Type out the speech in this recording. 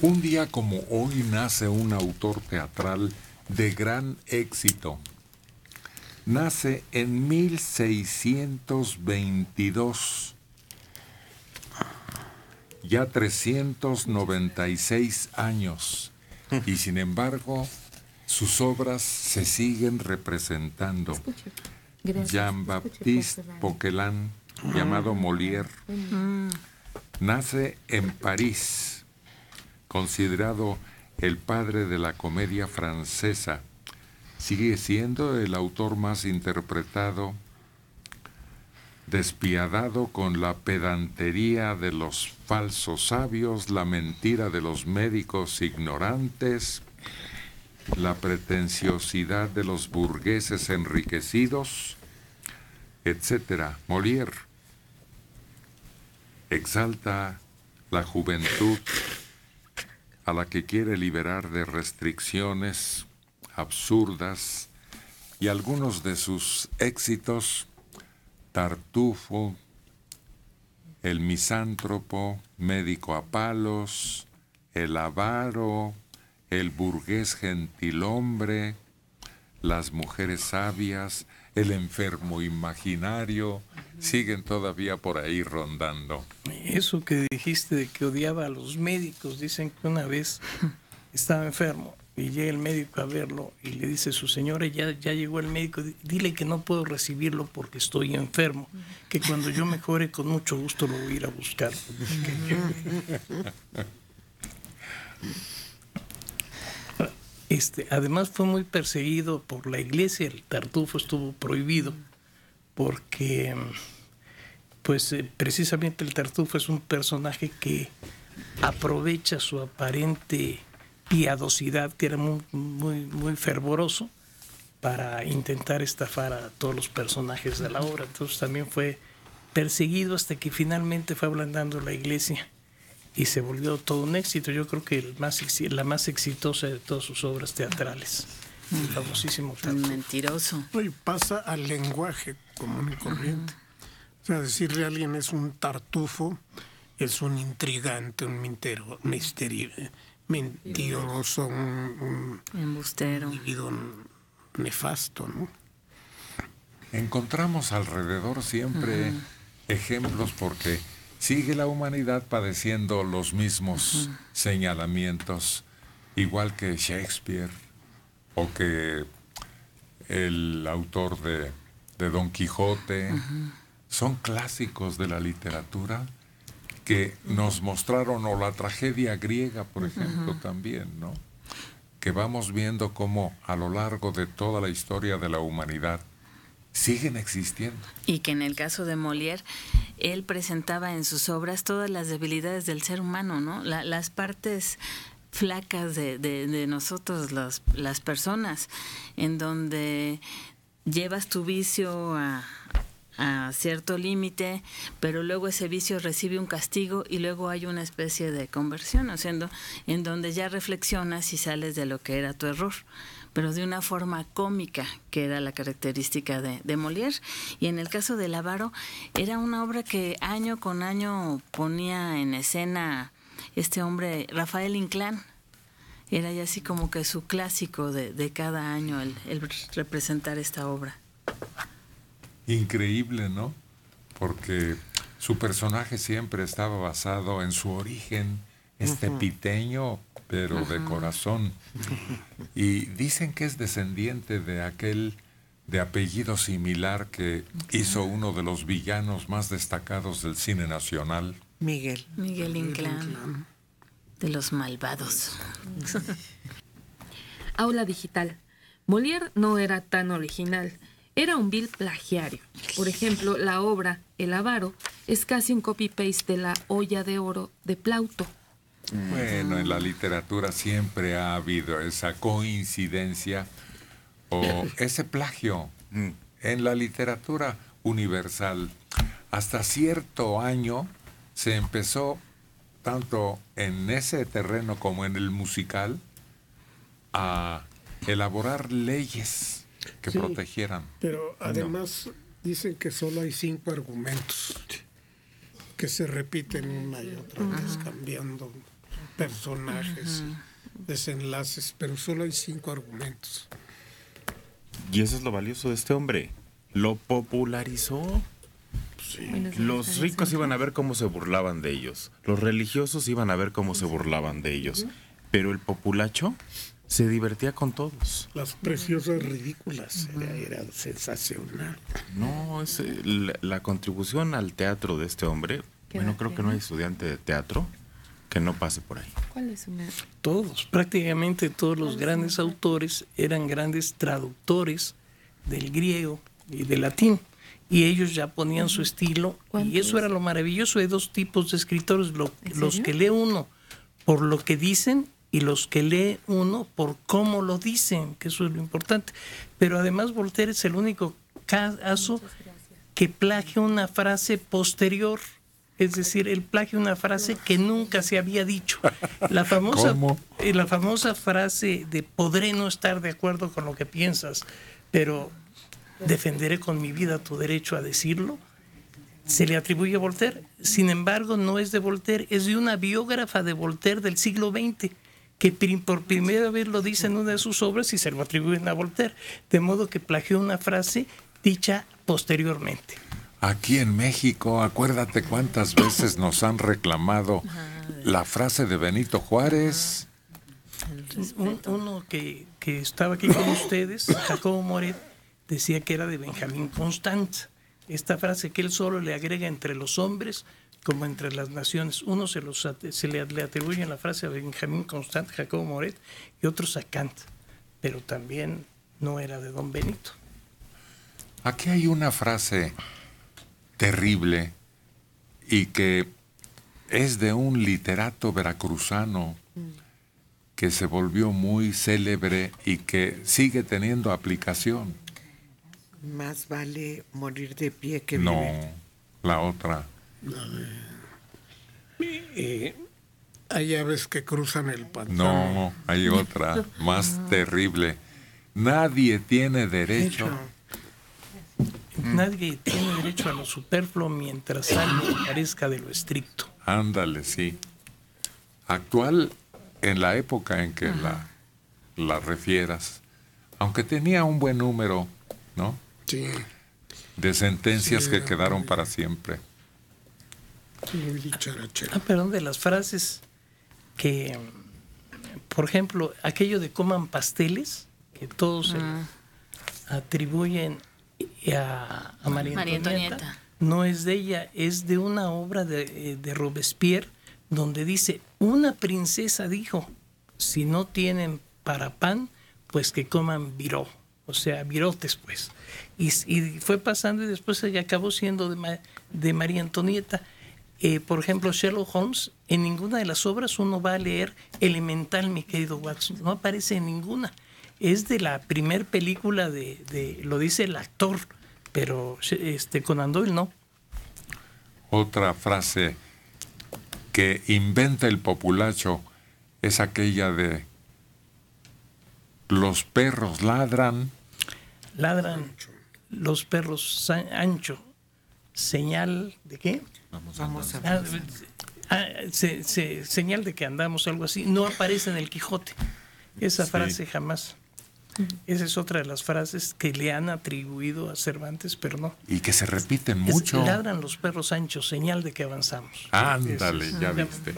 Un día como hoy nace un autor teatral de gran éxito. Nace en 1622, ya 396 años, y sin embargo sus obras se siguen representando. Jean-Baptiste Poquelin, llamado Molière, nace en París, considerado el padre de la comedia francesa. Sigue siendo el autor más interpretado, despiadado con la pedantería de los falsos sabios, la mentira de los médicos ignorantes, la pretenciosidad de los burgueses enriquecidos, etc. Molière exalta la juventud a la que quiere liberar de restricciones absurdas, y algunos de sus éxitos: Tartufo, El misántropo, Médico a palos, El avaro, El burgués gentilhombre, Las mujeres sabias, El enfermo imaginario, siguen todavía por ahí rondando. Eso que dijiste de que odiaba a los médicos, dicen que una vez estaba enfermo y llega el médico a verlo y le dice: su señora, ya llegó el médico, dile que no puedo recibirlo porque estoy enfermo, que cuando yo mejore con mucho gusto lo voy a ir a buscar. Además fue muy perseguido por la iglesia. El Tartufo estuvo prohibido porque precisamente el Tartufo es un personaje que aprovecha su aparente piadosidad, que era muy fervoroso, para intentar estafar a todos los personajes de la obra. Entonces también fue perseguido hasta que finalmente fue ablandando la iglesia y se volvió todo un éxito. Yo creo que la más exitosa de todas sus obras teatrales. El famosísimo Tartufo. Mentiroso. Y pasa al lenguaje común y corriente. O sea, decirle a alguien es un tartufo es un intrigante, un mentiroso, un embustero, individuo nefasto, ¿no? Encontramos alrededor siempre ejemplos, porque sigue la humanidad padeciendo los mismos señalamientos, igual que Shakespeare o que el autor de Don Quijote. Son clásicos de la literatura que nos mostraron, o la tragedia griega, por ejemplo, también, ¿no? Que vamos viendo cómo a lo largo de toda la historia de la humanidad siguen existiendo. Y que en el caso de Molière, él presentaba en sus obras todas las debilidades del ser humano, ¿no? Las partes flacas de nosotros, las personas, en donde llevas tu vicio a cierto límite, pero luego ese vicio recibe un castigo y luego hay una especie de conversión, o sea, en donde ya reflexionas y sales de lo que era tu error, pero de una forma cómica, que era la característica de Molière. Y en el caso del avaro, era una obra que año con año ponía en escena este hombre, Rafael Inclán. Era ya así como que su clásico de cada año el representar esta obra. Increíble, ¿no? Porque su personaje siempre estaba basado en su origen, piteño, pero de corazón. Y dicen que es descendiente de aquel de apellido similar que hizo uno de los villanos más destacados del cine nacional. Miguel Inclán, de los malvados. Aula digital. Molière no era tan original. Era un vil plagiario. Por ejemplo, la obra El avaro es casi un copy-paste de La olla de oro de Plauto. Bueno, en la literatura siempre ha habido esa coincidencia o ese plagio. En la literatura universal, hasta cierto año se empezó, tanto en ese terreno como en el musical, a elaborar leyes que protegieran. Pero además dicen que solo hay 5 argumentos que se repiten una y otra vez, cambiando personajes, desenlaces, pero solo hay 5 argumentos. Y eso es lo valioso de este hombre. Lo popularizó. Los ricos iban a ver cómo se burlaban de ellos. Los religiosos iban a ver cómo se burlaban de ellos. Pero el populacho se divertía con todos. Las preciosas ridículas, era sensacional. No, la contribución al teatro de este hombre, bueno, creo que no hay estudiante de teatro que no pase por ahí. ¿Cuál es su Todos, prácticamente todos los grandes autores eran grandes traductores del griego y del latín. Y ellos ya ponían su estilo. Y eso era lo maravilloso. Hay 2 tipos de escritores. Los que lee uno por lo que dicen y los que lee uno por cómo lo dicen, que eso es lo importante. Pero además Voltaire es el único caso que plagia una frase posterior. Es decir, él plagia una frase que nunca se había dicho. La famosa frase de podré no estar de acuerdo con lo que piensas, pero defenderé con mi vida tu derecho a decirlo, se le atribuye a Voltaire. Sin embargo, no es de Voltaire, es de una biógrafa de Voltaire del siglo XX, que por primera vez lo dice en una de sus obras y se lo atribuyen a Voltaire. De modo que plagió una frase dicha posteriormente. Aquí en México, acuérdate cuántas veces nos han reclamado la frase de Benito Juárez. Uno que estaba aquí con ustedes, Jacobo Moret, decía que era de Benjamín Constant. Esta frase que él solo le agrega entre los hombres como entre las naciones. Uno se le atribuye la frase a Benjamín Constant, Jacobo Moret, y otros a Kant, pero también no era de don Benito. Aquí hay una frase terrible y que es de un literato veracruzano que se volvió muy célebre y que sigue teniendo aplicación. Más vale morir de pie que No, vivir. la otra. Hay aves que cruzan el pantano. No, hay otra más terrible. Nadie tiene derecho. Nadie tiene derecho a lo superfluo mientras algo carezca de lo estricto. Ándale, sí. Actual en la época en que la refieras, aunque tenía un buen número, ¿no? Sí. De sentencias que quedaron para siempre. Muy dicharachero. Perdón, de las frases que, por ejemplo, aquello de coman pasteles, que todos se atribuyen a María Antonieta, no es de ella, es de una obra de Robespierre, donde dice, una princesa dijo, si no tienen para pan, pues que coman viró, o sea, virotes, pues. Y fue pasando y después ella acabó siendo de María Antonieta. Por ejemplo, Sherlock Holmes, en ninguna de las obras uno va a leer Elemental, mi querido Watson, no aparece en ninguna. Es de la primer película lo dice el actor, pero Conan Doyle no. Otra frase que inventa el populacho es aquella de los perros ladran. Ladran los perros ancho. ¿Señal de qué? Vamos a Señal de que andamos, algo así. No aparece en el Quijote. Esa frase jamás. Esa es otra de las frases que le han atribuido a Cervantes, pero no. Y que se repiten mucho. Ladran los perros anchos, señal de que avanzamos. Ándale, ya viste.